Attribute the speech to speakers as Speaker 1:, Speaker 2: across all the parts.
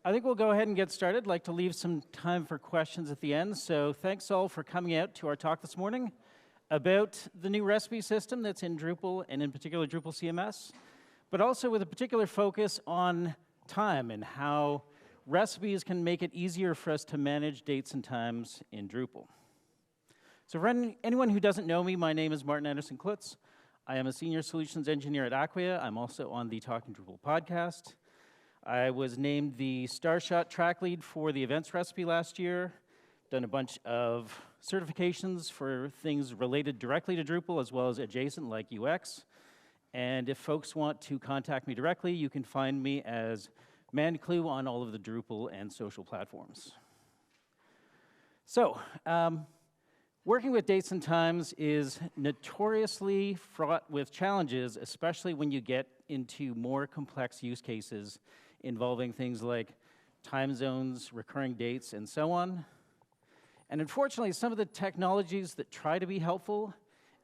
Speaker 1: I think we'll go ahead and get started. I'd like to leave some time for questions at the end. So thanks all for coming out to our talk this morning about the new recipe system that's in Drupal, and in particular Drupal CMS, but also with a particular focus on time and how recipes can make it easier for us to manage dates and times in Drupal. So for anyone who doesn't know me, my name is Martin Anderson-Klutz. I am a senior solutions engineer at Acquia. I'm also on the Talking Drupal podcast. I was named the Starshot track lead for the events recipe last year, done a bunch of certifications for things related directly to Drupal as well as adjacent like UX. And if folks want to contact me directly, you can find me as mandclu on all of the Drupal and social platforms. So, working with dates and times is notoriously fraught with challenges, especially when you get into more complex use cases involving things like time zones, recurring dates, and so on. And unfortunately, some of the technologies that try to be helpful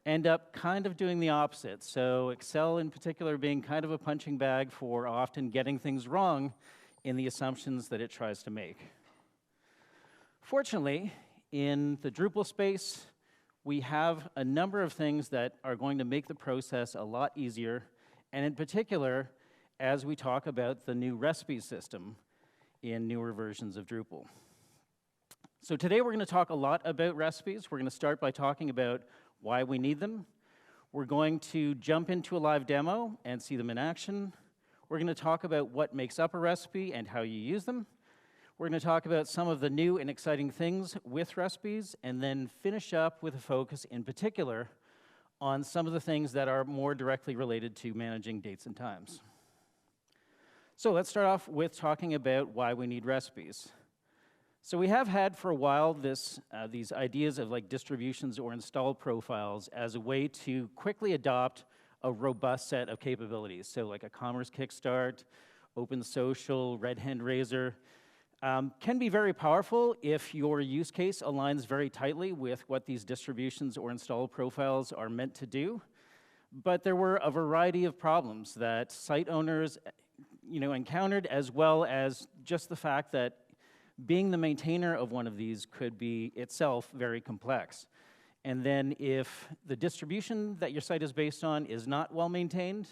Speaker 1: end up kind of doing the opposite. So Excel in particular being kind of a punching bag for often getting things wrong in the assumptions that it tries to make. Fortunately, in the Drupal space, we have a number of things that are going to make the process a lot easier, and in particular, as we talk about the new recipe system in newer versions of Drupal. So today we're going to talk a lot about recipes. We're going to start by talking about why we need them. We're going to jump into a live demo and see them in action. We're going to talk about what makes up a recipe and how you use them. We're going to talk about some of the new and exciting things with recipes, and then finish up with a focus in particular on some of the things that are more directly related to managing dates and times. So let's start off with talking about why we need recipes. So we have had for a while these ideas of like distributions or install profiles as a way to quickly adopt a robust set of capabilities. So like a commerce kickstart, open social, red hand raiser, can be very powerful if your use case aligns very tightly with what these distributions or install profiles are meant to do. But there were a variety of problems that site owners encountered, as well as just the fact that being the maintainer of one of these could be itself very complex. And then if the distribution that your site is based on is not well maintained,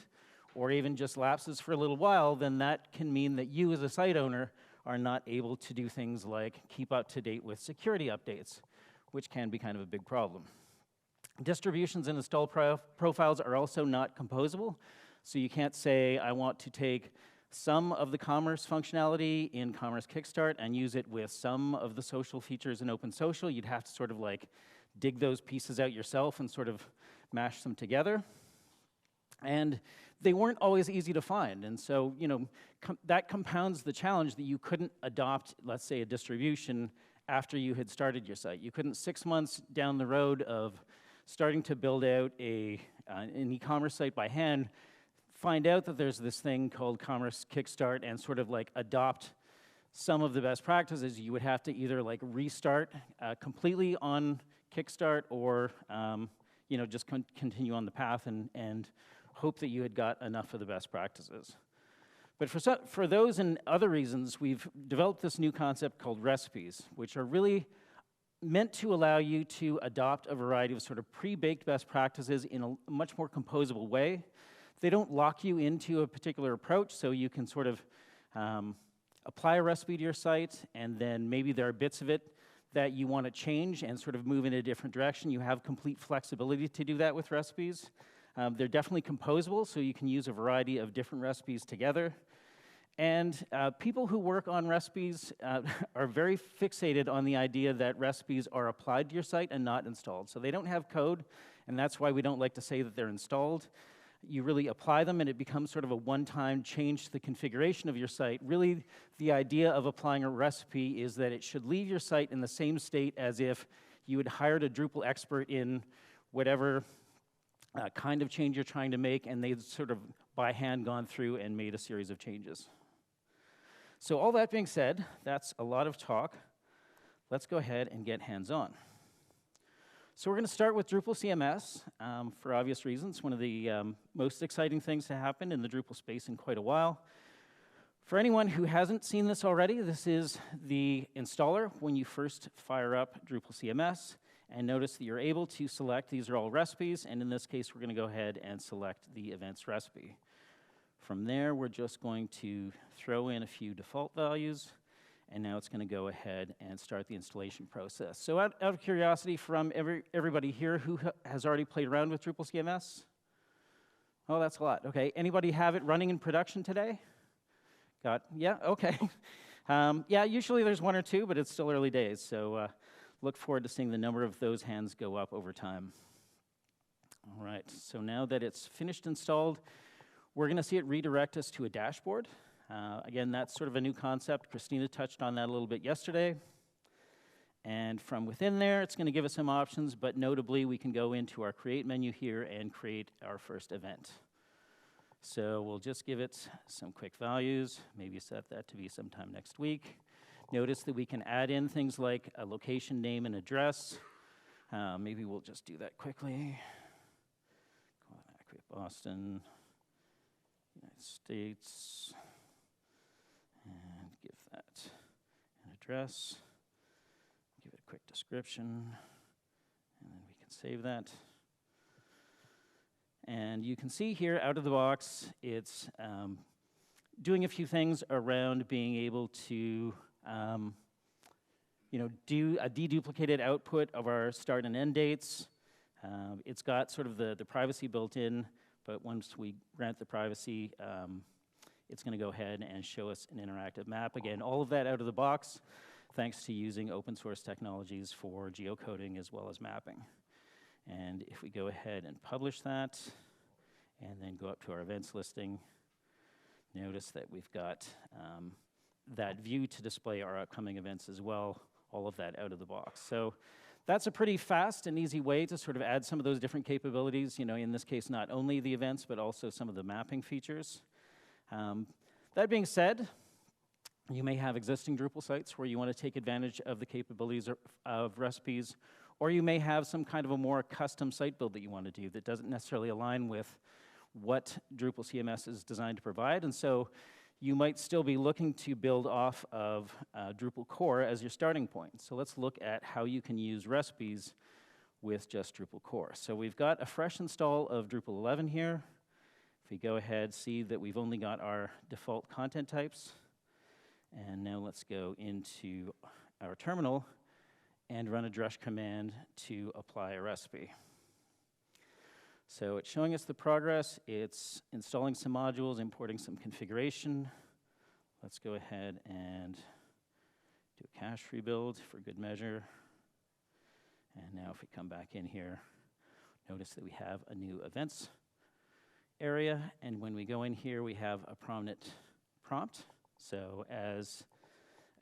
Speaker 1: or even just lapses for a little while, then that can mean that you as a site owner are not able to do things like keep up to date with security updates, which can be kind of a big problem. Distributions and install profiles are also not composable, so you can't say, I want to take some of the commerce functionality in Commerce Kickstart and use it with some of the social features in Open Social. You'd have to sort of like dig those pieces out yourself and sort of mash them together. And they weren't always easy to find. And so, that compounds the challenge that you couldn't adopt, let's say, a distribution after you had started your site. You couldn't 6 months down the road of starting to build out an e-commerce site by hand, find out that there's this thing called Commerce Kickstart and sort of like adopt some of the best practices. You would have to either like restart completely on Kickstart or just continue on the path and hope that you had got enough of the best practices. But for those and other reasons, we've developed this new concept called recipes, which are really meant to allow you to adopt a variety of sort of pre-baked best practices in a much more composable way. They don't lock you into a particular approach, so you can sort of apply a recipe to your site, and then maybe there are bits of it that you want to change and sort of move in a different direction. You have complete flexibility to do that with recipes. They're definitely composable, so you can use a variety of different recipes together. And people who work on recipes are very fixated on the idea that recipes are applied to your site and not installed. So they don't have code, and that's why we don't like to say that they're installed. You really apply them, and it becomes sort of a one-time change to the configuration of your site. Really, the idea of applying a recipe is that it should leave your site in the same state as if you had hired a Drupal expert in whatever kind of change you're trying to make, and they've sort of by hand gone through and made a series of changes. So all that being said, that's a lot of talk. Let's go ahead and get hands-on. So we're going to start with Drupal CMS for obvious reasons. One of the most exciting things to happen in the Drupal space in quite a while. For anyone who hasn't seen this already, this is the installer when you first fire up Drupal CMS. And notice that you're able to select, these are all recipes, and in this case, we're going to go ahead and select the events recipe. From there, we're just going to throw in a few default values, and now it's going to go ahead and start the installation process. So out of curiosity from everybody here, who has already played around with Drupal CMS? Oh, that's a lot. Okay, anybody have it running in production today? Yeah, okay. Yeah, usually there's one or two, but it's still early days, so look forward to seeing the number of those hands go up over time. All right, so now that it's finished installed, we're going to see it redirect us to a dashboard. Again, that's sort of a new concept. Christina touched on that a little bit yesterday. And from within there, it's going to give us some options, but notably, we can go into our Create menu here and create our first event. So we'll just give it some quick values, maybe set that to be sometime next week. Notice that we can add in things like a location name and address. Maybe we'll just do that quickly. Create Boston, United States, and give that an address. Give it a quick description, and then we can save that. And you can see here, out of the box, it's doing a few things around being able to do a deduplicated output of our start and end dates. It's got sort of the privacy built in, but once we grant the privacy, it's going to go ahead and show us an interactive map. Again, all of that out of the box, thanks to using open source technologies for geocoding as well as mapping. And if we go ahead and publish that, and then go up to our events listing, notice that we've got that view to display our upcoming events as well, all of that out of the box. So that's a pretty fast and easy way to sort of add some of those different capabilities, in this case, not only the events, but also some of the mapping features. That being said, you may have existing Drupal sites where you want to take advantage of the capabilities of recipes, or you may have some kind of a more custom site build that you want to do that doesn't necessarily align with what Drupal CMS is designed to provide. And so you might still be looking to build off of Drupal core as your starting point. So let's look at how you can use recipes with just Drupal core. So we've got a fresh install of Drupal 11 here. If we go ahead, see that we've only got our default content types. And now let's go into our terminal and run a drush command to apply a recipe. So it's showing us the progress. It's installing some modules, importing some configuration. Let's go ahead and do a cache rebuild for good measure. And now if we come back in here, notice that we have a new events area. And when we go in here, we have a prominent prompt. So as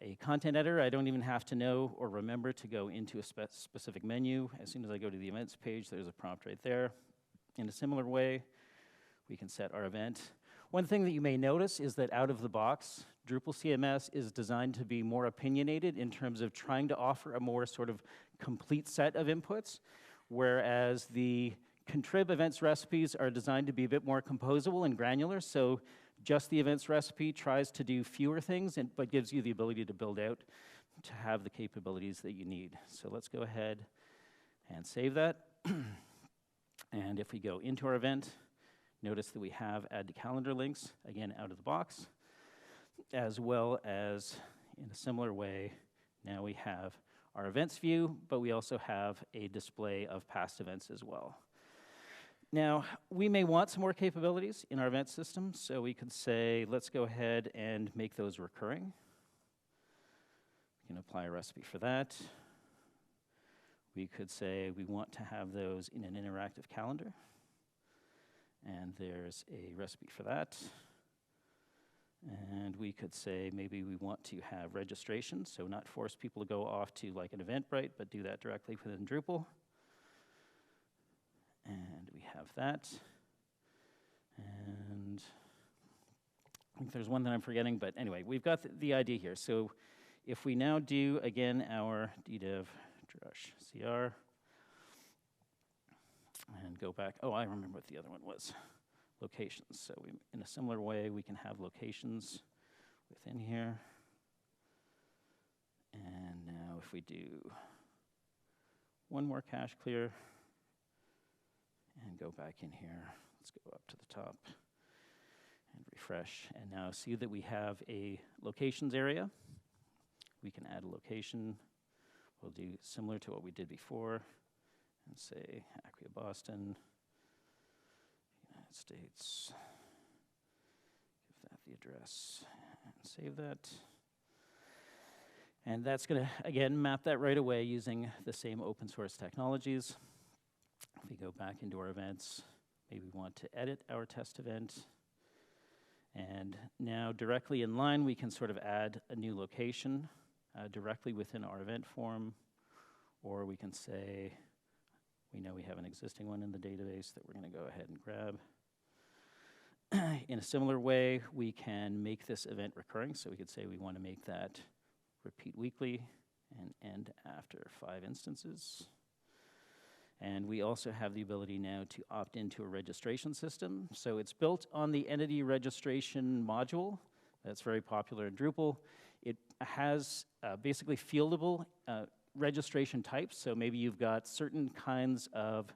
Speaker 1: a content editor, I don't even have to know or remember to go into a specific menu. As soon as I go to the events page, there's a prompt right there. In a similar way, we can set our event. One thing that you may notice is that out of the box, Drupal CMS is designed to be more opinionated in terms of trying to offer a more sort of complete set of inputs, whereas the contrib events recipes are designed to be a bit more composable and granular. So just the events recipe tries to do fewer things, but gives you the ability to build out to have the capabilities that you need. So let's go ahead and save that. And if we go into our event, notice that we have add to calendar links, again, out of the box, as well as, in a similar way, now we have our events view, but we also have a display of past events as well. Now, we may want some more capabilities in our event system, so we could say, let's go ahead and make those recurring. We can apply a recipe for that. We could say we want to have those in an interactive calendar. And there's a recipe for that. And we could say maybe we want to have registration, so not force people to go off to like an Eventbrite, but do that directly within Drupal. And we have that. And I think there's one that I'm forgetting, but anyway, we've got the idea here. So if we now do, again, our ddev drush cr, and go back, I remember what the other one was, locations. So in a similar way, we can have locations within here. And now if we do one more cache clear and go back in here, let's go up to the top and refresh. And now see that we have a locations area. We can add a location. We'll do similar to what we did before and say Acquia Boston, United States. Give that the address and save that. And that's going to, again, map that right away using the same open source technologies. If we go back into our events, maybe we want to edit our test event. And now directly in line, we can sort of add a new location directly within our event form. Or we can say, we know we have an existing one in the database that we're going to go ahead and grab. In a similar way, we can make this event recurring. So we could say we want to make that repeat weekly and end after 5 instances. And we also have the ability now to opt into a registration system. So it's built on the entity registration module. That's very popular in Drupal. It has basically fieldable registration types. So maybe you've got certain kinds of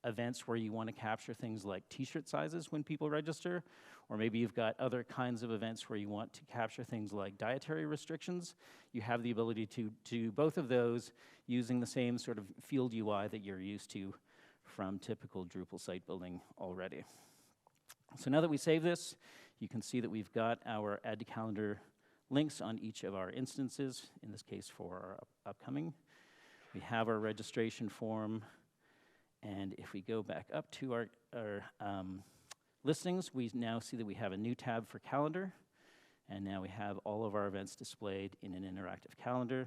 Speaker 1: events where you want to capture things like t-shirt sizes when people register, or maybe you've got other kinds of events where you want to capture things like dietary restrictions. You have the ability to do both of those using the same sort of field UI that you're used to from typical Drupal site building already. So now that we save this, you can see that we've got our add to calendar links on each of our instances, in this case for our upcoming. We have our registration form. And if we go back up to our listings, we now see that we have a new tab for calendar. And now we have all of our events displayed in an interactive calendar.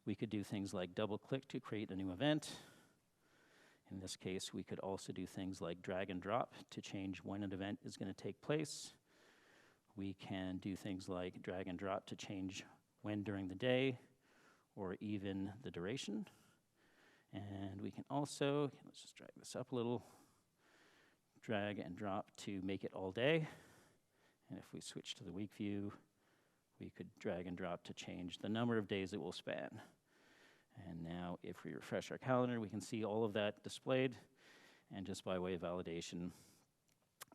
Speaker 1: We could do things like double click to create a new event. In this case, we could also do things like drag and drop to change when an event is going to take place. We can do things like drag and drop to change when during the day or even the duration. And we can also, let's just drag this up a little, drag and drop to make it all day. And if we switch to the week view, we could drag and drop to change the number of days it will span. And now if we refresh our calendar, we can see all of that displayed. And just by way of validation,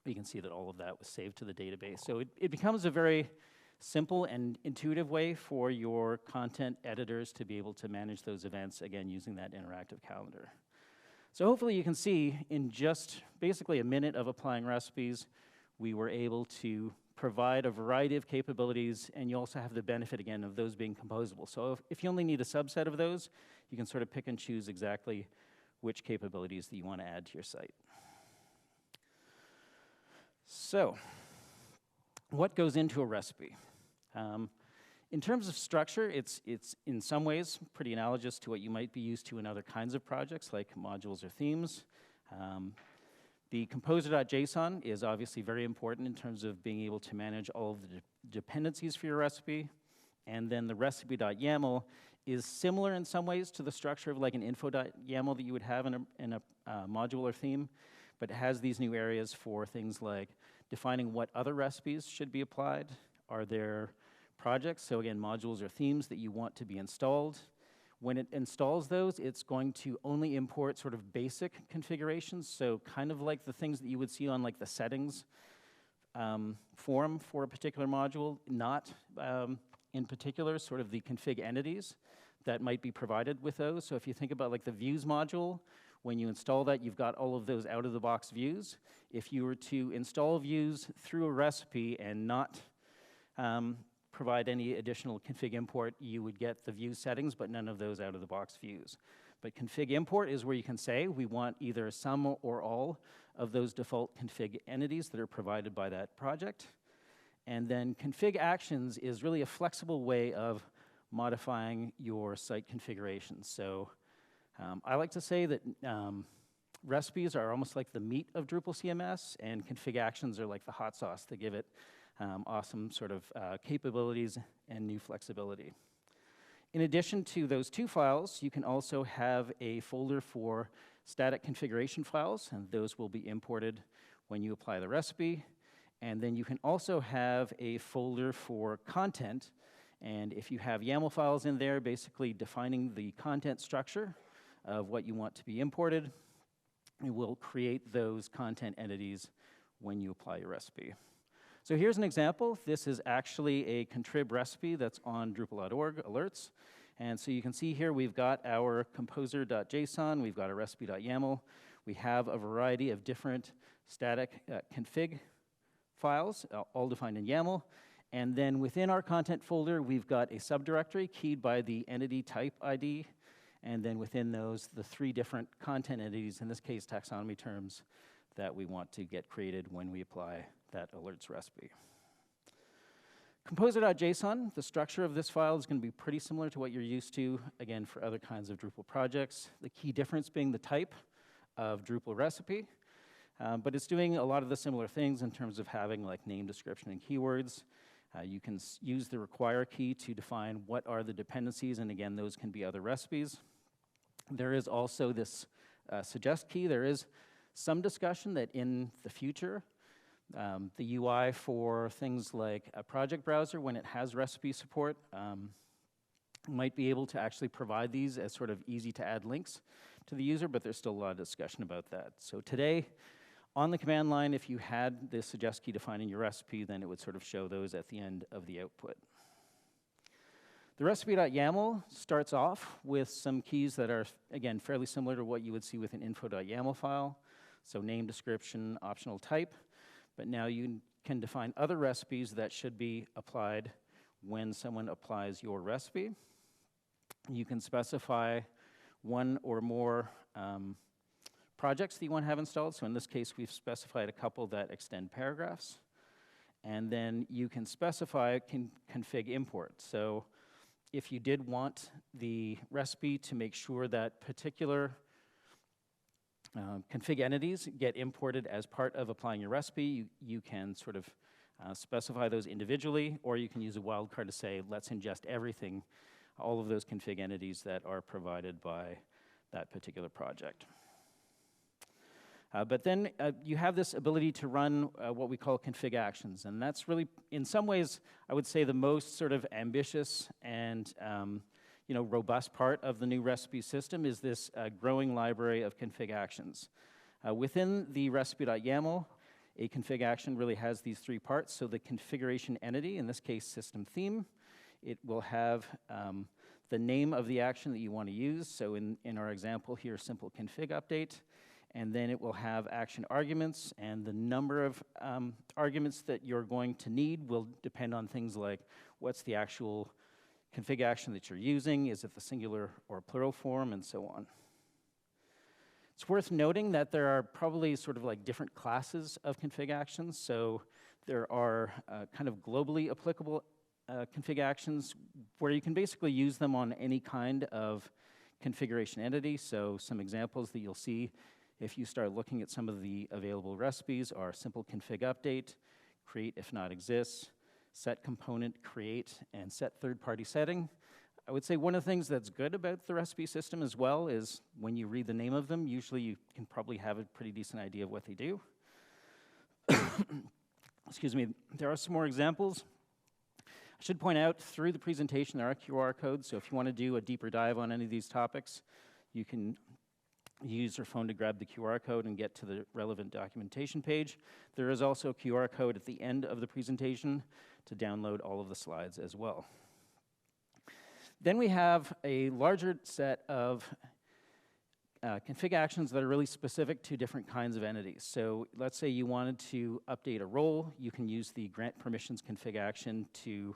Speaker 1: we can see that all of that was saved to the database. So it becomes a very simple and intuitive way for your content editors to be able to manage those events, again, using that interactive calendar. So hopefully you can see in just basically a minute of applying recipes, we were able to provide a variety of capabilities, and you also have the benefit, again, of those being composable. So if you only need a subset of those, you can sort of pick and choose exactly which capabilities that you want to add to your site. So what goes into a recipe? In terms of structure, it's in some ways pretty analogous to what you might be used to in other kinds of projects like modules or themes. The composer.json is obviously very important in terms of being able to manage all of the dependencies for your recipe. And then the recipe.yaml is similar in some ways to the structure of like an info.yaml that you would have in a module or theme, but it has these new areas for things like defining what other recipes should be applied. Are there projects, so again, modules or themes that you want to be installed? When it installs those, it's going to only import sort of basic configurations, so kind of like the things that you would see on like the settings form for a particular module, not in particular sort of the config entities that might be provided with those. So if you think about like the views module, when you install that, you've got all of those out-of-the-box views. If you were to install views through a recipe and not provide any additional config import, you would get the view settings, but none of those out-of-the-box views. But config import is where you can say we want either some or all of those default config entities that are provided by that project. And then config actions is really a flexible way of modifying your site configuration. So I like to say that recipes are almost like the meat of Drupal CMS, and config actions are like the hot sauce that give it awesome sort of capabilities and new flexibility. In addition to those two files, you can also have a folder for static configuration files, and those will be imported when you apply the recipe. And then you can also have a folder for content. And if you have YAML files in there, basically defining the content structure of what you want to be imported, it will create those content entities when you apply your recipe. So here's an example. This is actually a contrib recipe that's on Drupal.org alerts. And so you can see here we've got our composer.json, we've got a recipe.yaml, we have a variety of different static config files, all defined in YAML. And then within our content folder, we've got a subdirectory keyed by the entity type ID. And then within those, the 3 different content entities, in this case, taxonomy terms, that we want to get created when we apply that alerts recipe. Composer.json, the structure of this file is going to be pretty similar to what you're used to, again, for other kinds of Drupal projects. The key difference being the type of Drupal recipe. But it's doing a lot of the similar things in terms of having like name, description, and keywords. You can use the require key to define what are the dependencies, and again, those can be other recipes. There is also this suggest key. There is some discussion that in the future, the UI for things like a project browser, when it has recipe support, might be able to actually provide these as sort of easy to add links to the user, but there's still a lot of discussion about that. So today, on the command line, if you had the suggest key defining your recipe, then it would sort of show those at the end of the output. The recipe.yaml starts off with some keys that are, again, fairly similar to what you would see with an info.yaml file. So name, description, optional type. But now you can define other recipes that should be applied when someone applies your recipe. You can specify one or more projects that you want to have installed. So in this case, we've specified a couple that extend paragraphs. And then you can specify config import. So if you did want the recipe to make sure that particular config entities get imported as part of applying your recipe, you can sort of specify those individually, or you can use a wildcard to say, let's ingest everything, all of those config entities that are provided by that particular project. But then you have this ability to run what we call config actions, and that's really, in some ways, I would say the most sort of ambitious and robust part of the new recipe system is this growing library of config actions. Within the recipe.yaml, a config action really has these 3 parts. So the configuration entity, in this case system theme, it will have the name of the action that you want to use. So in our example here, simple config update. And then it will have action arguments, and the number of arguments that you're going to need will depend on things like what's the actual config action that you're using, is it the singular or plural form, and so on. It's worth noting that there are probably sort of like different classes of config actions. So there are kind of globally applicable config actions where you can basically use them on any kind of configuration entity. So some examples that you'll see if you start looking at some of the available recipes are simple config update, create if not exists, set component create, and set third-party setting. I would say one of the things that's good about the recipe system as well is when you read the name of them, usually you can probably have a pretty decent idea of what they do. Excuse me, there are some more examples. I should point out through the presentation there are QR codes, so if you want to do a deeper dive on any of these topics, you can use your phone to grab the QR code and get to the relevant documentation page. There is also a QR code at the end of the presentation to download all of the slides as well. Then we have a larger set of config actions that are really specific to different kinds of entities. So let's say you wanted to update a role. You can use the grant permissions config action to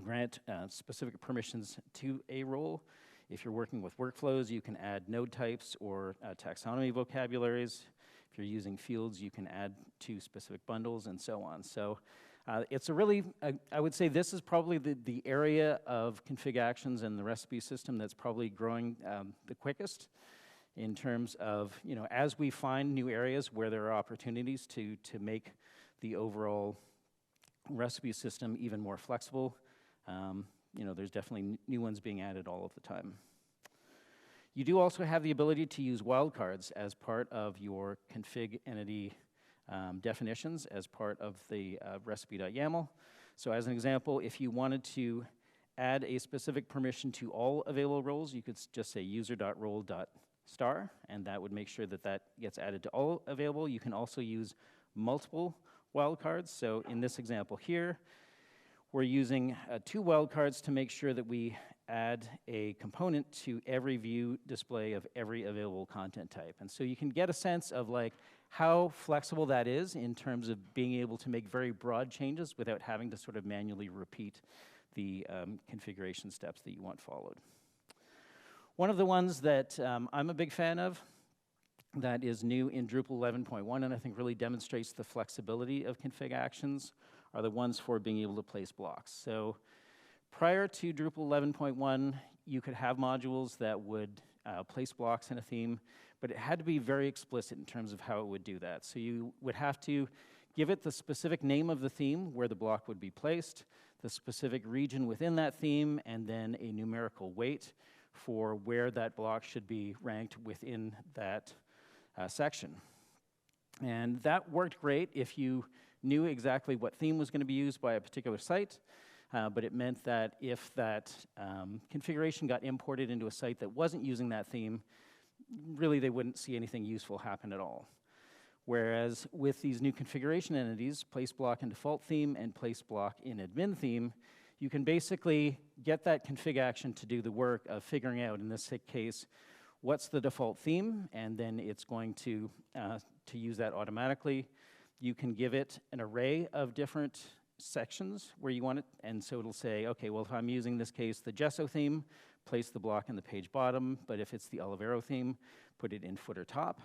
Speaker 1: grant specific permissions to a role. If you're working with workflows, you can add node types or taxonomy vocabularies. If you're using fields, you can add to specific bundles and so on. So it's a really, I would say this is probably the area of config actions and the recipe system that's probably growing the quickest in terms of, as we find new areas where there are opportunities to make the overall recipe system even more flexible. There's definitely new ones being added all of the time. You do also have the ability to use wildcards as part of your config entity definitions as part of the recipe.yaml. So as an example, if you wanted to add a specific permission to all available roles, you could just say user.role.star, and that would make sure that that gets added to all available. You can also use multiple wildcards. So in this example here, we're using 2 wildcards to make sure that we add a component to every view display of every available content type. And so you can get a sense of like how flexible that is in terms of being able to make very broad changes without having to sort of manually repeat the configuration steps that you want followed. One of the ones that I'm a big fan of that is new in Drupal 11.1 and I think really demonstrates the flexibility of config actions are the ones for being able to place blocks. So prior to Drupal 11.1, you could have modules that would place blocks in a theme, but it had to be very explicit in terms of how it would do that. So you would have to give it the specific name of the theme where the block would be placed, the specific region within that theme, and then a numerical weight for where that block should be ranked within that section. And that worked great if you knew exactly what theme was going to be used by a particular site, but it meant that if that configuration got imported into a site that wasn't using that theme, really they wouldn't see anything useful happen at all. Whereas with these new configuration entities, place block in default theme and place block in admin theme, you can basically get that config action to do the work of figuring out, in this case, what's the default theme, and then it's going to use that automatically. You can give it an array of different sections where you want it, and so it'll say, okay, well, if I'm using, in this case, the Gesso theme, place the block in the page bottom, but if it's the Olivero theme, put it in footer top.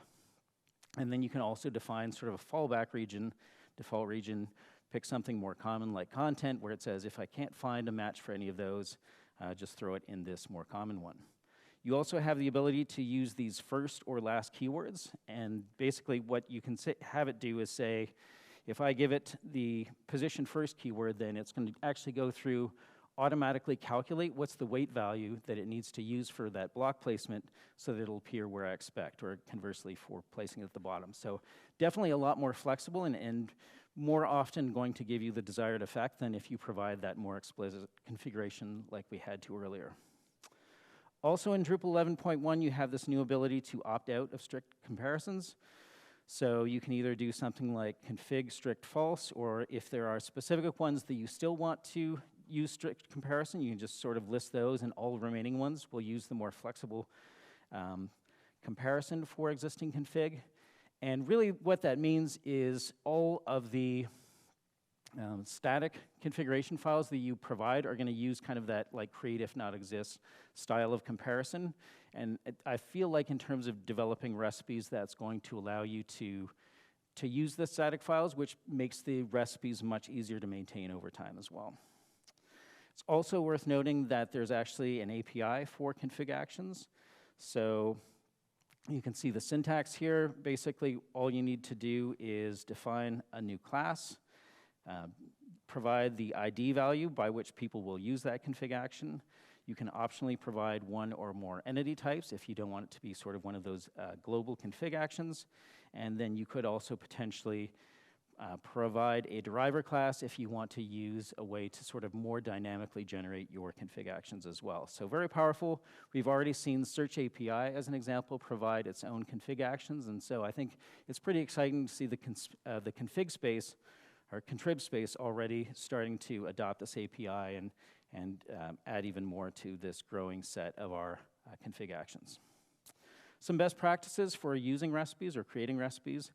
Speaker 1: And then you can also define sort of a fallback region, default region, pick something more common like content, where it says, if I can't find a match for any of those, just throw it in this more common one. You also have the ability to use these first or last keywords, and basically what you can have it do is say, if I give it the position first keyword, then it's going to actually go through, automatically calculate what's the weight value that it needs to use for that block placement so that it'll appear where I expect, or conversely for placing it at the bottom. So definitely a lot more flexible and more often going to give you the desired effect than if you provide that more explicit configuration like we had to earlier. Also in Drupal 11.1, you have this new ability to opt out of strict comparisons. So you can either do something like config strict false, or if there are specific ones that you still want to use strict comparison, you can just sort of list those, and all remaining ones will use the more flexible comparison for existing config. And really what that means is all of the static configuration files that you provide are going to use kind of that like create if not exist style of comparison. And I feel like in terms of developing recipes, that's going to allow you to use the static files, which makes the recipes much easier to maintain over time as well. It's also worth noting that there's actually an API for config actions. So you can see the syntax here. Basically, all you need to do is define a new class, provide the ID value by which people will use that config action. You can optionally provide one or more entity types if you don't want it to be sort of one of those global config actions. And then you could also potentially provide a deriver class if you want to use a way to sort of more dynamically generate your config actions as well. So very powerful. We've already seen Search API, as an example, provide its own config actions. And so I think it's pretty exciting to see the config space, or contrib space, already starting to adopt this API and add even more to this growing set of our config actions. Some best practices for using recipes or creating recipes.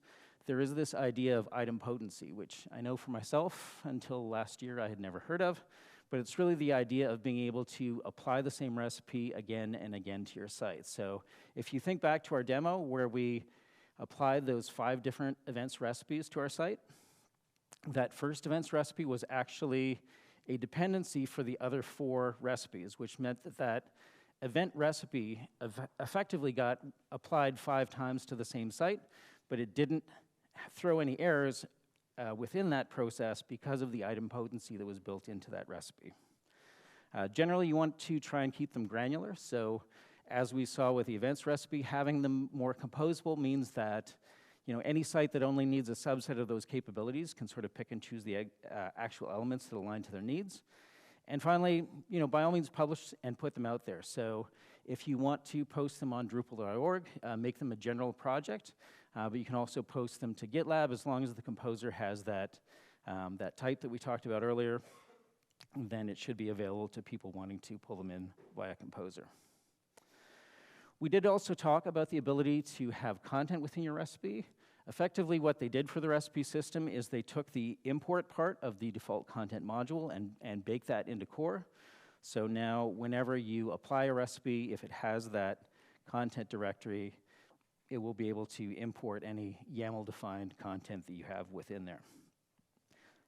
Speaker 1: There is this idea of item potency, which I know for myself until last year I had never heard of, but it's really the idea of being able to apply the same recipe again and again to your site. So if you think back to our demo where we applied those 5 different events recipes to our site, that first events recipe was actually a dependency for the other 4 recipes, which meant that that event recipe effectively got applied 5 times to the same site, but it didn't throw any errors within that process because of the item potency that was built into that recipe. Generally, you want to try and keep them granular. So as we saw with the events recipe, having them more composable means that any site that only needs a subset of those capabilities can sort of pick and choose the actual elements that align to their needs. And finally, by all means, publish and put them out there. So if you want to post them on Drupal.org, make them a general project, but you can also post them to GitLab as long as the composer has that type that we talked about earlier. Then it should be available to people wanting to pull them in via Composer. We did also talk about the ability to have content within your recipe. Effectively, what they did for the recipe system is they took the import part of the default content module and baked that into core. So now, whenever you apply a recipe, if it has that content directory, it will be able to import any YAML-defined content that you have within there.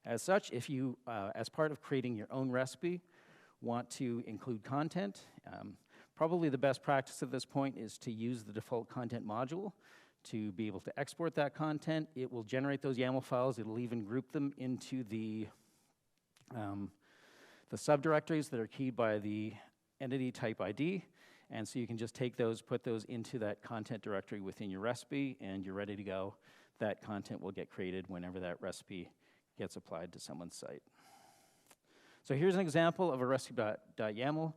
Speaker 1: As such, if you, as part of creating your own recipe, want to include content, probably the best practice at this point is to use the default content module to be able to export that content. It will generate those YAML files. It'll even group them into the subdirectories that are keyed by the entity type ID. And so you can just take those, put those into that content directory within your recipe, and you're ready to go. That content will get created whenever that recipe gets applied to someone's site. So here's an example of a recipe.yaml.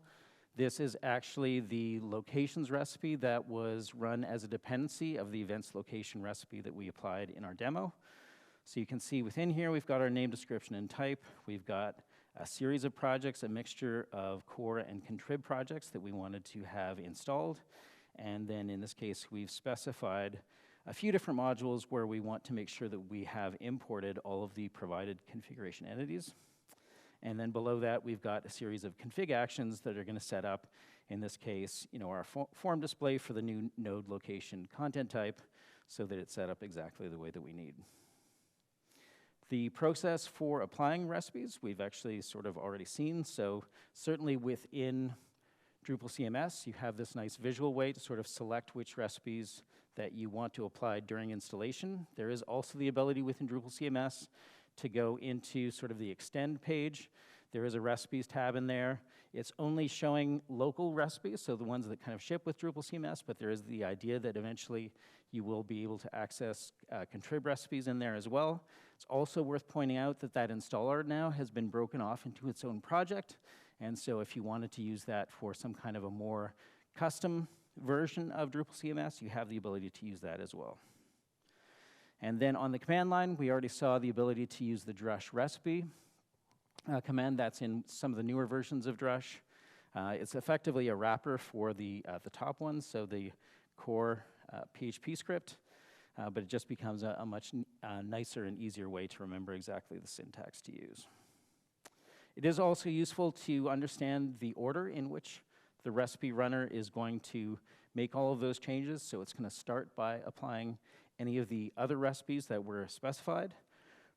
Speaker 1: This is actually the locations recipe that was run as a dependency of the events location recipe that we applied in our demo. So you can see within here, we've got our name, description, and type. We've got a series of projects, a mixture of core and contrib projects that we wanted to have installed. And then in this case, we've specified a few different modules where we want to make sure that we have imported all of the provided configuration entities. And then below that, we've got a series of config actions that are going to set up, in this case, our form display for the new node location content type so that it's set up exactly the way that we need. The process for applying recipes, we've actually sort of already seen. So certainly within Drupal CMS, you have this nice visual way to sort of select which recipes that you want to apply during installation. There is also the ability within Drupal CMS to go into sort of the extend page. There is a recipes tab in there. It's only showing local recipes, so the ones that kind of ship with Drupal CMS, but there is the idea that eventually you will be able to access contrib recipes in there as well. It's also worth pointing out that that installer now has been broken off into its own project, and so if you wanted to use that for some kind of a more custom version of Drupal CMS, you have the ability to use that as well. And then on the command line, we already saw the ability to use the drush recipe command. That's in some of the newer versions of drush. It's effectively a wrapper for the top ones, so the core PHP script, but it just becomes a much nicer and easier way to remember exactly the syntax to use. It is also useful to understand the order in which the recipe runner is going to make all of those changes, so it's going to start by applying any of the other recipes that were specified.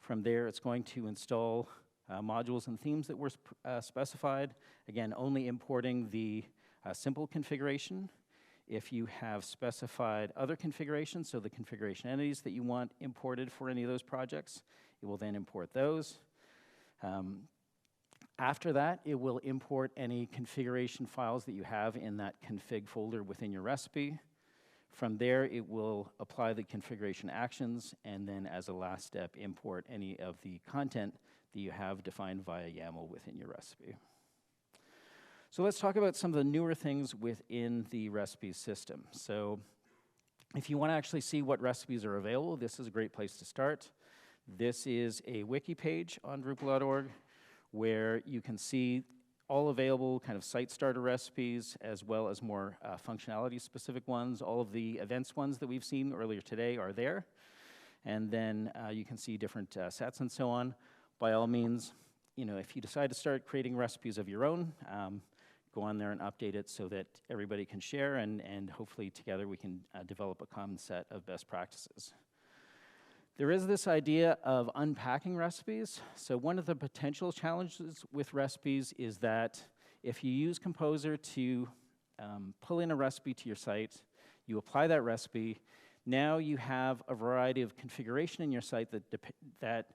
Speaker 1: From there, it's going to install modules and themes that were specified, again, only importing the simple configuration. If you have specified other configurations, so the configuration entities that you want imported for any of those projects, it will then import those. After that, it will import any configuration files that you have in that config folder within your recipe. From there, it will apply the configuration actions, and then as a last step, import any of the content that you have defined via YAML within your recipe. So let's talk about some of the newer things within the recipe system. So if you want to actually see what recipes are available, this is a great place to start. This is a wiki page on Drupal.org where you can see all available kind of site starter recipes, as well as more functionality-specific ones. All of the events ones that we've seen earlier today are there. And then you can see different sets and so on. By all means, if you decide to start creating recipes of your own, go on there and update it so that everybody can share, and hopefully together we can develop a common set of best practices. There is this idea of unpacking recipes. So one of the potential challenges with recipes is that if you use Composer to pull in a recipe to your site, you apply that recipe, now you have a variety of configuration in your site that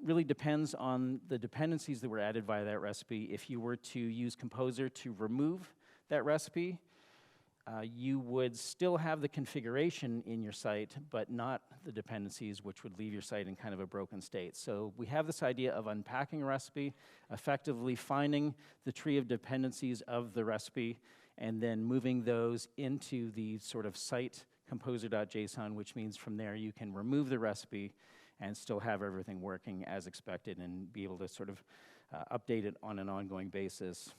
Speaker 1: really depends on the dependencies that were added via that recipe. If you were to use Composer to remove that recipe, you would still have the configuration in your site, but not the dependencies, which would leave your site in kind of a broken state. So we have this idea of unpacking a recipe, effectively finding the tree of dependencies of the recipe, and then moving those into the sort of site composer.json, which means from there you can remove the recipe and still have everything working as expected and be able to sort of update it on an ongoing basis,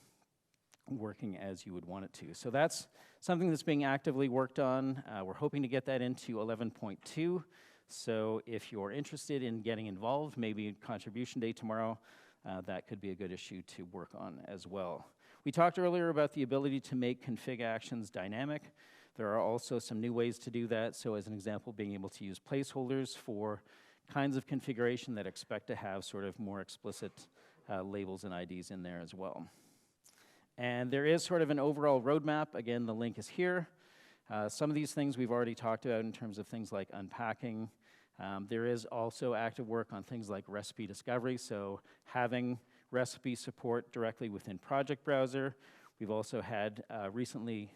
Speaker 1: working as you would want it to. So that's something that's being actively worked on. We're hoping to get that into 11.2. So if you're interested in getting involved, maybe contribution day tomorrow, that could be a good issue to work on as well. We talked earlier about the ability to make config actions dynamic. There are also some new ways to do that. So as an example, being able to use placeholders for kinds of configuration that expect to have sort of more explicit labels and IDs in there as well. And there is sort of an overall roadmap. Again, the link is here. Some of these things we've already talked about in terms of things like unpacking. There is also active work on things like recipe discovery, so having recipe support directly within Project Browser. We've also had recently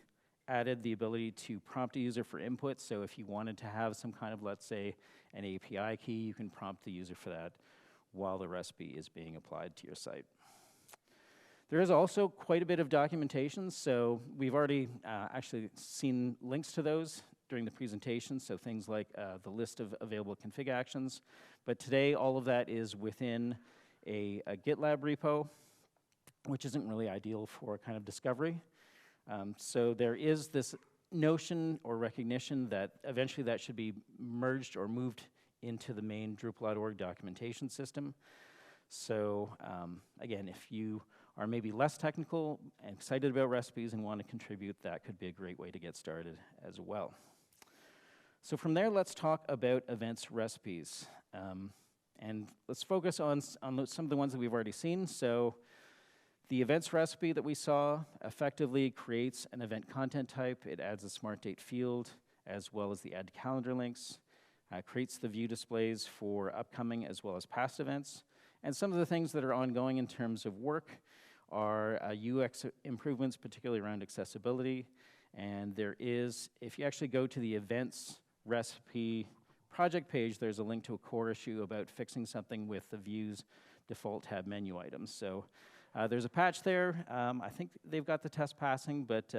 Speaker 1: added the ability to prompt a user for input, so if you wanted to have some kind of, let's say, an API key, you can prompt the user for that while the recipe is being applied to your site. There is also quite a bit of documentation, so we've already actually seen links to those during the presentation, so things like the list of available config actions. But today, all of that is within a GitLab repo, which isn't really ideal for kind of discovery. So there is this notion or recognition that eventually that should be merged or moved into the main Drupal.org documentation system. So again, if you are maybe less technical and excited about recipes and want to contribute, that could be a great way to get started as well. So from there, let's talk about events recipes. And let's focus on some of the ones that we've already seen. So the events recipe that we saw effectively creates an event content type. It adds a smart date field, as well as the add calendar links, creates the view displays for upcoming as well as past events. And some of the things that are ongoing in terms of work are UX improvements, particularly around accessibility. And there is, if you actually go to the events recipe project page, there's a link to a core issue about fixing something with the views default tab menu items. So there's a patch there. I think they've got the test passing, but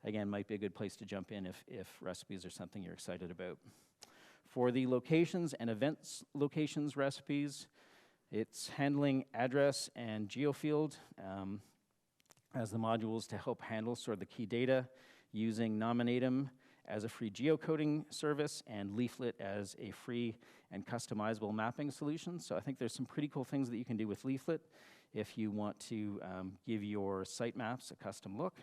Speaker 1: again, might be a good place to jump in if recipes are something you're excited about. For the locations and events locations recipes, it's handling address and geofield as the modules to help handle sort of the key data, using Nominatum as a free geocoding service and Leaflet as a free and customizable mapping solution. So I think there's some pretty cool things that you can do with Leaflet if you want to give your sitemaps a custom look.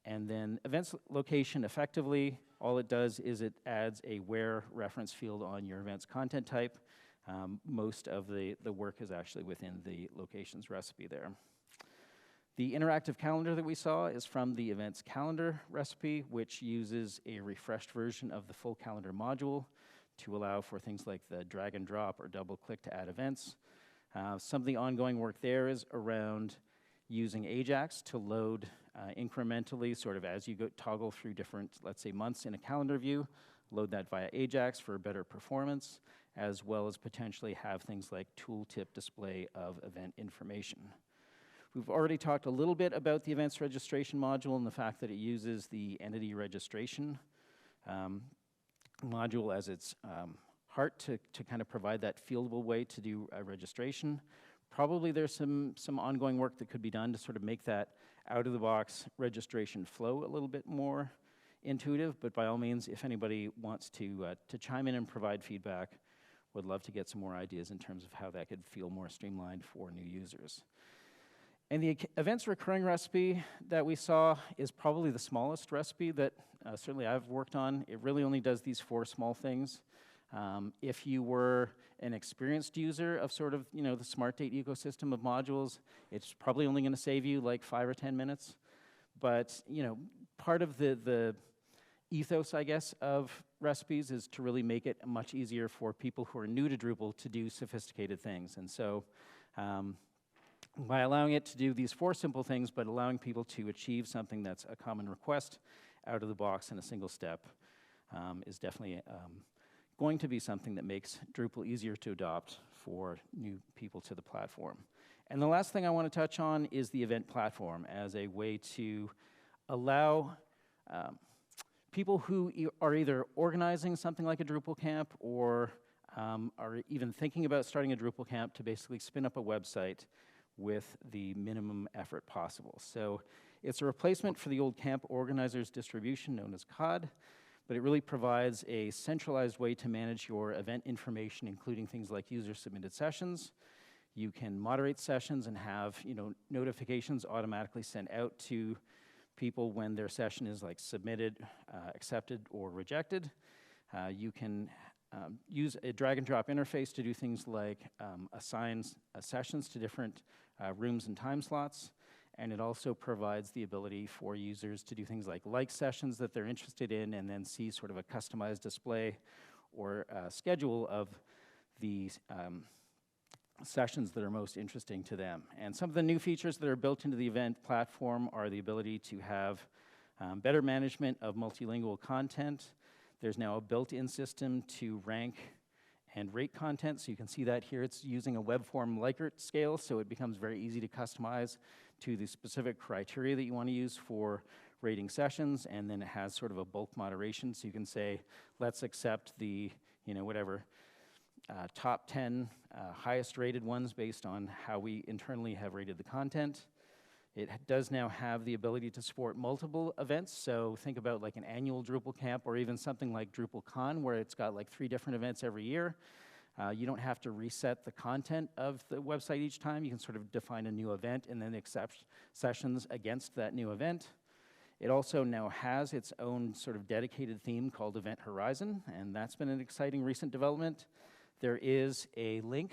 Speaker 1: And then events location, effectively, all it does is it adds a where reference field on your events content type. Most of the work is actually within the locations recipe there. The interactive calendar that we saw is from the events calendar recipe, which uses a refreshed version of the full calendar module to allow for things like the drag and drop or double click to add events. Some of the ongoing work there is around using Ajax to load incrementally, sort of as you go toggle through different, let's say, months in a calendar view, load that via Ajax for better performance, as well as potentially have things like tooltip display of event information. We've already talked a little bit about the events registration module and the fact that it uses the entity registration module as its heart to kind of provide that fieldable way to do registration. Probably there's some ongoing work that could be done to sort of make that out-of-the-box registration flow a little bit more intuitive, but by all means, if anybody wants to chime in and provide feedback, would love to get some more ideas in terms of how that could feel more streamlined for new users. And the events recurring recipe that we saw is probably the smallest recipe that certainly I've worked on. It really only does these 4 small things. If you were an experienced user of sort of, the smart date ecosystem of modules, it's probably only going to save you like 5 or 10 minutes. But, part of the ethos, I guess, of recipes is to really make it much easier for people who are new to Drupal to do sophisticated things. And so by allowing it to do these 4 simple things, but allowing people to achieve something that's a common request out of the box in a single step is definitely going to be something that makes Drupal easier to adopt for new people to the platform. And the last thing I want to touch on is the event platform as a way to allow people who are either organizing something like a Drupal camp or are even thinking about starting a Drupal camp to basically spin up a website with the minimum effort possible. So it's a replacement for the old camp organizers distribution known as COD, but it really provides a centralized way to manage your event information, including things like user-submitted sessions. You can moderate sessions and have notifications automatically sent out to people when their session is like submitted, accepted, or rejected. You can use a drag and drop interface to do things like assign sessions to different rooms and time slots. And it also provides the ability for users to do things like sessions that they're interested in and then see sort of a customized display or schedule of the sessions that are most interesting to them. And some of the new features that are built into the event platform are the ability to have better management of multilingual content. There's now a built-in system to rank and rate content, so you can see that here. It's using a web form Likert scale, so it becomes very easy to customize to the specific criteria that you want to use for rating sessions, and then it has sort of a bulk moderation, so you can say, let's accept the, top 10 highest rated ones based on how we internally have rated the content. It does now have the ability to support multiple events, so think about like an annual Drupal camp or even something like DrupalCon where it's got like 3 different events every year. You don't have to reset the content of the website each time. You can sort of define a new event and then accept sessions against that new event. It also now has its own sort of dedicated theme called Event Horizon, and that's been an exciting recent development. There is a link,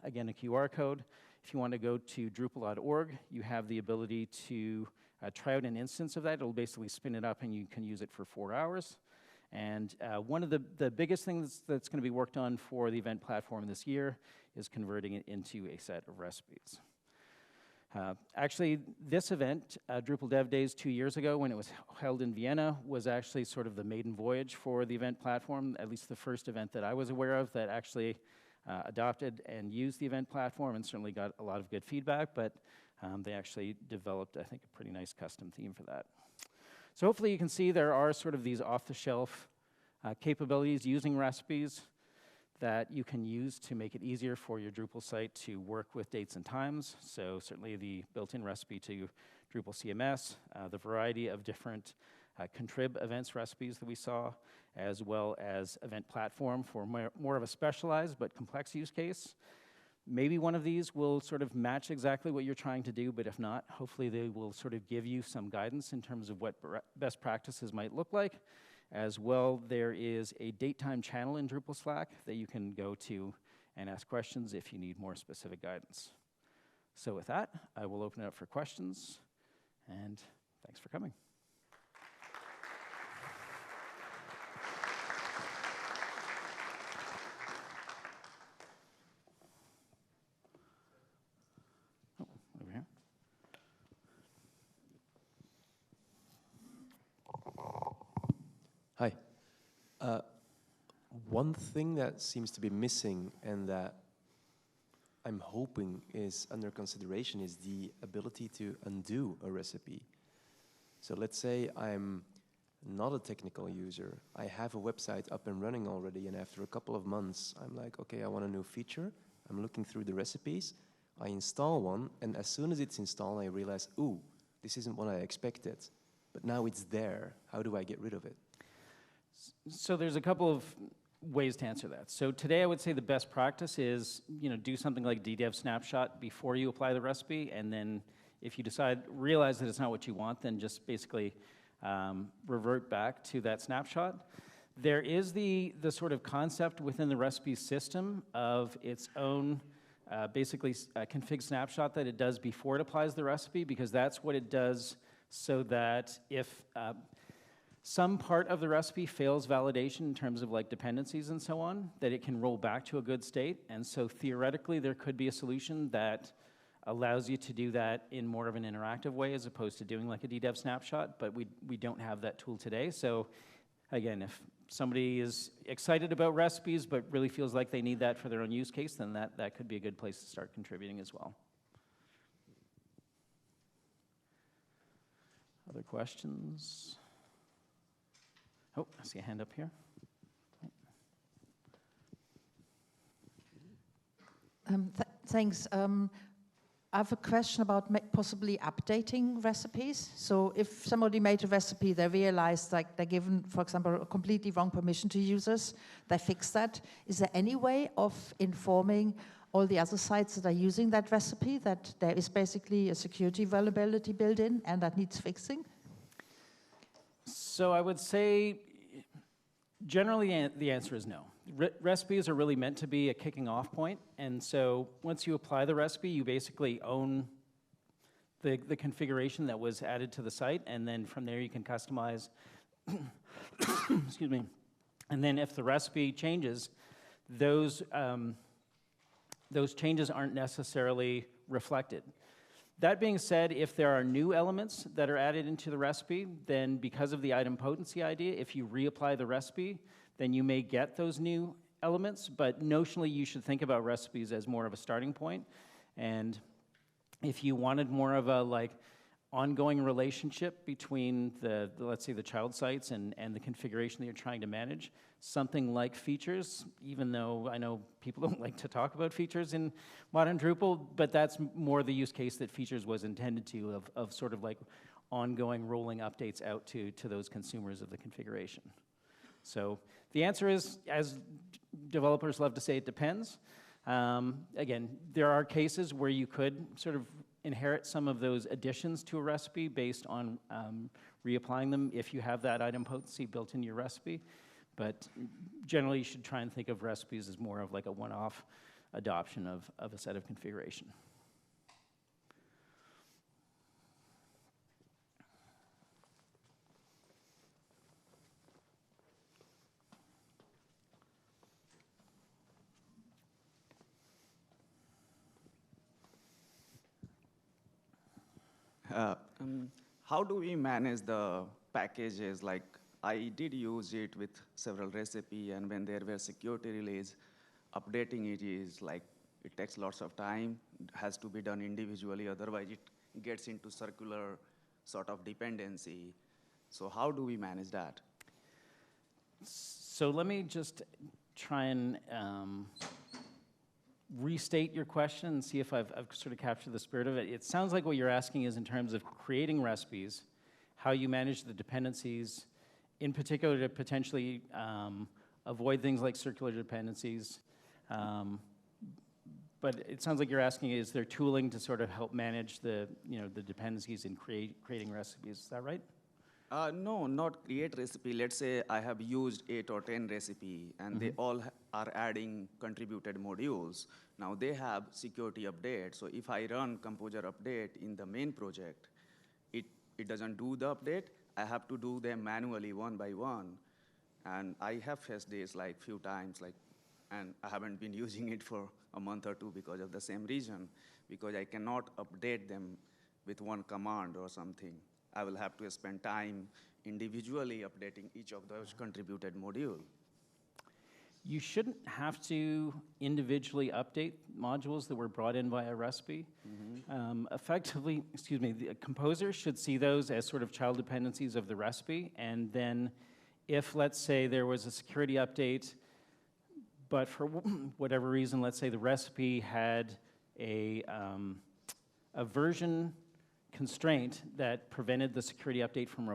Speaker 1: again, a QR code. If you want to go to Drupal.org, you have the ability to try out an instance of that. It'll basically spin it up and you can use it for 4 hours. And one of the biggest things that's going to be worked on for the event platform this year is converting it into a set of recipes. Actually, this event, Drupal Dev Days 2 years ago when it was held in Vienna, was actually sort of the maiden voyage for the event platform, at least the first event that I was aware of that actually adopted and used the event platform and certainly got a lot of good feedback, but they actually developed, I think, a pretty nice custom theme for that. So hopefully you can see there are sort of these off-the-shelf capabilities using recipes that you can use to make it easier for your Drupal site to work with dates and times. So certainly the built-in recipe to Drupal CMS, the variety of different contrib events recipes that we saw, as well as event platform for more of a specialized but complex use case. Maybe one of these will sort of match exactly what you're trying to do, but if not, hopefully they will sort of give you some guidance in terms of what best practices might look like. As well, there is a date-time channel in Drupal Slack that you can go to and ask questions if you need more specific guidance. So with that, I will open it up for questions, and thanks for coming. Over here.
Speaker 2: Hi. One thing that seems to be missing and that I'm hoping is under consideration is the ability to undo a recipe. So let's say I'm not a technical user. I have a website up and running already, and after a couple of months, I'm like, okay, I want a new feature. I'm looking through the recipes. I install one, and as soon as it's installed, I realize, ooh, this isn't what I expected. But now it's there. How do I get rid of it?
Speaker 1: So there's a couple of ways to answer that. So today I would say the best practice is, do something like DDev snapshot before you apply the recipe, and then if you realize that it's not what you want, then just basically revert back to that snapshot. There is the sort of concept within the recipe system of its own basically config snapshot that it does before it applies the recipe, because that's what it does so that if some part of the recipe fails validation in terms of like dependencies and so on, that it can roll back to a good state. And so theoretically, there could be a solution that allows you to do that in more of an interactive way as opposed to doing like a DDEV snapshot, but we don't have that tool today. So again, if somebody is excited about recipes but really feels like they need that for their own use case, then that could be a good place to start contributing as well. Other questions? Oh, I see a hand up here.
Speaker 3: Thanks. I have a question about possibly updating recipes. So if somebody made a recipe, they realized like they're given, for example, a completely wrong permission to users, they fix that. Is there any way of informing all the other sites that are using that recipe that there is basically a security vulnerability built in and that needs fixing?
Speaker 1: So I would say generally the answer is no. Recipes are really meant to be a kicking off point, and so once you apply the recipe, you basically own the configuration that was added to the site, and then from there you can customize, excuse me, and then if the recipe changes, those changes aren't necessarily reflected. That being said, if there are new elements that are added into the recipe, then because of the idempotency idea, if you reapply the recipe, then you may get those new elements, but notionally you should think about recipes as more of a starting point. And if you wanted more of a like ongoing relationship between let's say the child sites and the configuration that you're trying to manage, something like features, even though I know people don't like to talk about features in modern Drupal, but that's more the use case that features was intended to, of sort of like ongoing rolling updates out to those consumers of the configuration. So the answer is, as developers love to say, it depends. Again, there are cases where you could sort of inherit some of those additions to a recipe based on reapplying them if you have that idempotency built into your recipe. But generally, you should try and think of recipes as more of like a one-off adoption of a set of configuration.
Speaker 4: How do we manage the packages? Like, I did use it with several recipes, and when there were security release, updating it is like, it takes lots of time, it has to be done individually, otherwise it gets into circular sort of dependency. So how do we manage that?
Speaker 1: So let me just try and restate your question and see if I've sort of captured the spirit of it. It sounds like what you're asking is in terms of creating recipes, how you manage the dependencies, in particular to potentially avoid things like circular dependencies. But it sounds like you're asking, is there tooling to sort of help manage the dependencies in creating recipes? Is that right?
Speaker 4: No, not create recipe. Let's say I have used 8 or 10 recipe, and they all are adding contributed modules. Now they have security update. So if I run Composer update in the main project, it doesn't do the update. I have to do them manually one by one. And I have faced this like few times, and I haven't been using it for a month or two because of the same reason, because I cannot update them with one command or something. I will have to spend time individually updating each of those contributed modules.
Speaker 1: You shouldn't have to individually update modules that were brought in via recipe. Effectively, the composer should see those as sort of child dependencies of the recipe, and then if, let's say, there was a security update, but for whatever reason, let's say the recipe had a version constraint that prevented the security update from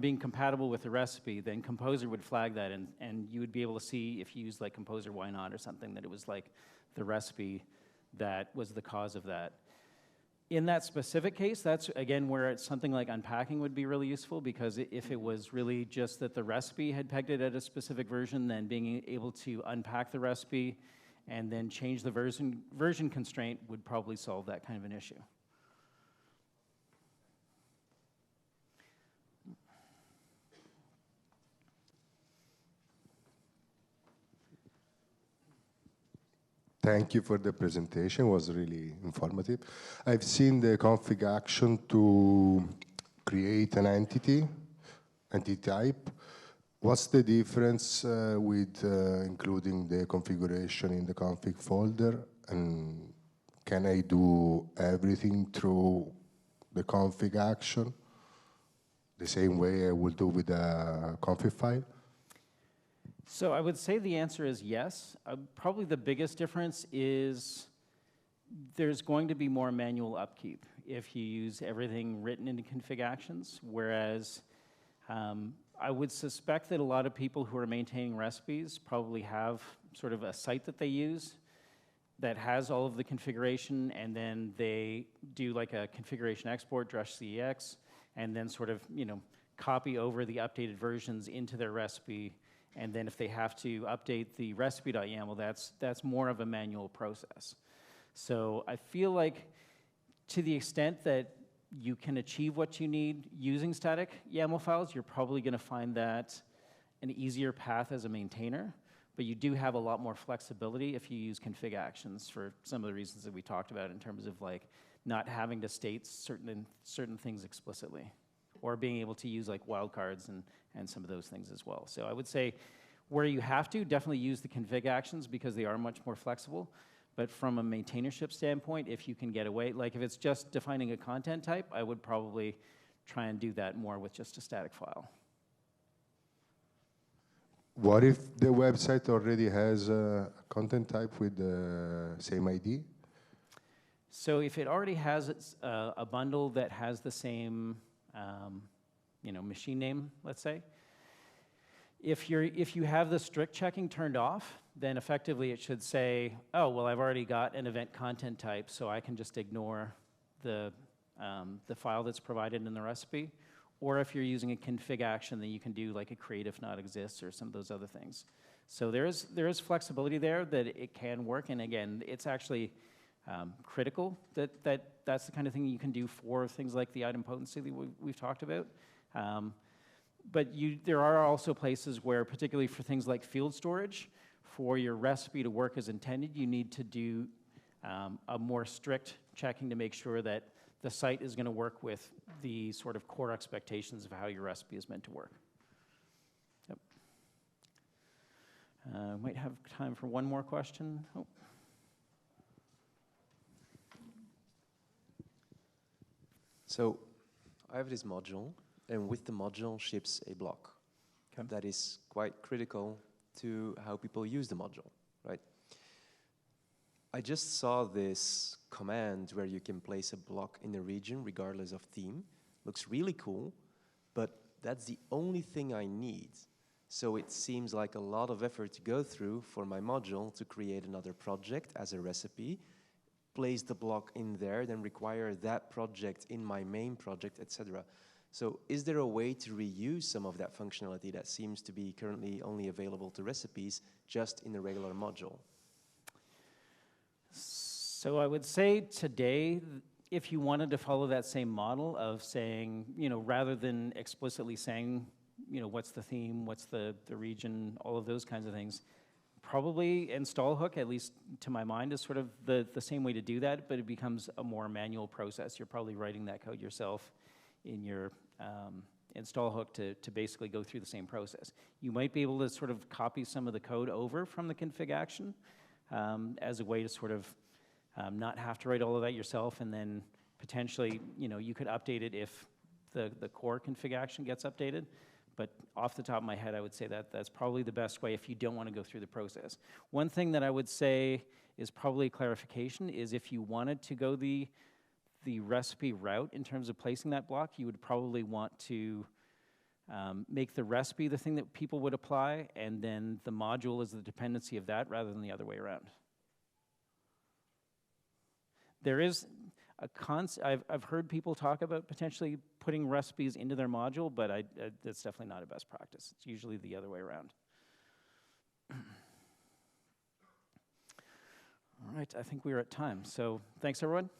Speaker 1: being compatible with the recipe, then Composer would flag that, and you would be able to see if you used like Composer Why Not or something, that it was like the recipe that was the cause of that. In that specific case, that's again where it's something like unpacking would be really useful, because if it was really just that the recipe had pegged it at a specific version, then being able to unpack the recipe and then change the version constraint would probably solve that kind of an issue.
Speaker 5: Thank you for the presentation. It was really informative. I've seen the config action to create an entity type. What's the difference with including the configuration in the config folder? And can I do everything through the config action the same way I will do with a config file?
Speaker 1: So I would say the answer is yes. Probably the biggest difference is there's going to be more manual upkeep if you use everything written into config actions, whereas I would suspect that a lot of people who are maintaining recipes probably have sort of a site that they use that has all of the configuration, and then they do like a configuration export, drush CEX, and then sort of, copy over the updated versions into their recipe. And then if they have to update the recipe.yaml, that's more of a manual process. So I feel like to the extent that you can achieve what you need using static YAML files, you're probably going to find that an easier path as a maintainer. But you do have a lot more flexibility if you use config actions for some of the reasons that we talked about in terms of like not having to state certain things explicitly, or being able to use like wildcards and some of those things as well. So I would say where you have to, definitely use the config actions because they are much more flexible. But from a maintainership standpoint, if you can get away, like if it's just defining a content type, I would probably try and do that more with just a static file.
Speaker 5: What if the website already has a content type with the same ID?
Speaker 1: So if it already has a bundle that has the same machine name, let's say, if you have the strict checking turned off, then effectively it should say, oh, well, I've already got an event content type, so I can just ignore the file that's provided in the recipe. Or if you're using a config action, then you can do like a create if not exists or some of those other things. So there is flexibility there that it can work. And again, it's actually critical that's the kind of thing you can do for things like the item potency that we've talked about. But there are also places where, particularly for things like field storage, for your recipe to work as intended, you need to do a more strict checking to make sure that the site is going to work with the sort of core expectations of how your recipe is meant to work. Yep. Might have time for one more question. Oh.
Speaker 2: So I have this module, and with the module ships a block.
Speaker 1: Okay.
Speaker 2: That is quite critical to how people use the module, right? I just saw this command where you can place a block in a region regardless of theme. Looks really cool, but that's the only thing I need. So it seems like a lot of effort to go through for my module to create another project as a recipe, place the block in there, then require that project in my main project, etc. So is there a way to reuse some of that functionality that seems to be currently only available to recipes just in a regular module?
Speaker 1: So I would say today, if you wanted to follow that same model of saying, rather than explicitly saying, what's the theme, what's the region, all of those kinds of things, probably install hook, at least to my mind, is sort of the same way to do that, but it becomes a more manual process. You're probably writing that code yourself in your install hook to basically go through the same process. You might be able to sort of copy some of the code over from the config action as a way to sort of not have to write all of that yourself, and then potentially, you could update it if the core config action gets updated. But off the top of my head, I would say that's probably the best way if you don't want to go through the process. One thing that I would say is probably clarification is if you wanted to go the recipe route in terms of placing that block, you would probably want to make the recipe the thing that people would apply, and then the module is the dependency of that rather than the other way around. There is a I've heard people talk about potentially putting recipes into their module, but that's definitely not a best practice. It's usually the other way around. All right, I think we're at time. So thanks, everyone.